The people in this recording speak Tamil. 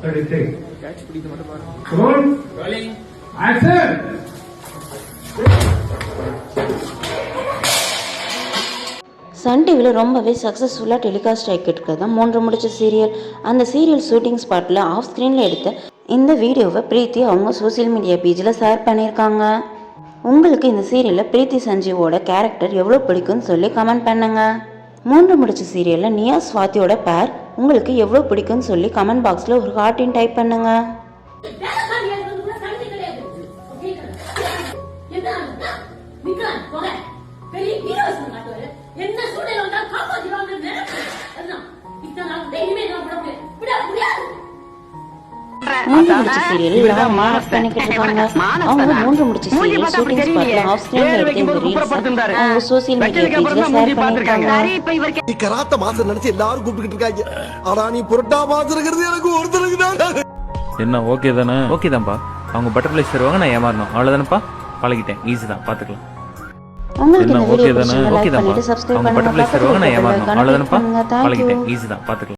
கேட்ச் பிடிக்க மட்டும் பாருங்க. சன் டிவியில் ரொம்பவே சக்ஸஸ்ஃபுல்லாக டெலிகாஸ்ட் ஆகிட்டு இருக்கிறது தான் 3 முடிச்ச சீரியல். அந்த சீரியல் ஷூட்டிங் ஸ்பாட்டில் ஆஃப் ஸ்க்ரீனில் எடுத்த இந்த வீடியோவை பிரீத்தி அவங்க சோசியல் மீடியா பேஜில் ஷேர் பண்ணியிருக்காங்க. உங்களுக்கு இந்த சீரியலில் பிரீத்தி சஞ்சீவோட கேரக்டர் எவ்வளோ பிடிக்கும்னு சொல்லி கமெண்ட் பண்ணுங்க. 3 முடிச்ச சீரியலில் நியா ஸ்வாதியோட பேர் உங்களுக்கு எவ்வளோ பிடிக்கும்னு சொல்லி கமெண்ட் பாக்ஸில் ஒரு ஹார்ட்டின் டைப் பண்ணுங்க. மூன்று முடிச்ச சீரியல் மார்க் பண்ணிக்கிட்டு இருக்காங்க. அவங்க 3 முடிச்ச சீரியல் ஷூட்டிங் ஸ்பாட்ல ஆஃப் ஸ்கிரீன்ல எடுத்த இந்த ரீல்ஸ் அவங்க சோசியல் மீடியா பேஜ்ல ஷேர் பண்ணிருக்காங்க. நீ கராத்த மாஸ்டர் நினைச்சு எல்லாரும் கூப்பிட்டுட்டு இருக்காங்க. ஆனா நீ புரட்டா மாஸ்டர்ங்கிறது எனக்கு ஒருத்தருக்கு தான். என்ன ஓகே தானே? ஓகே தான்ப்பா. அவங்க பட்டர்ஃப்ளை தருவாங்க, நான் ஏமாறணும் அவ்வளவுதானப்பா. பழகிட்டேன், ஈஸி தான், பாத்துக்கலாம். உங்களுக்கு இந்த வீடியோ பிடிச்சிருந்தா லைக் பண்ணிட்டு சப்ஸ்கிரைப் பண்ணுங்க. பக்கத்துல இருக்க பெல் ஐகானை கிளிக் பண்ணுங்க. Thank you. ஈஸி தான், பாத்துக்கலாம்.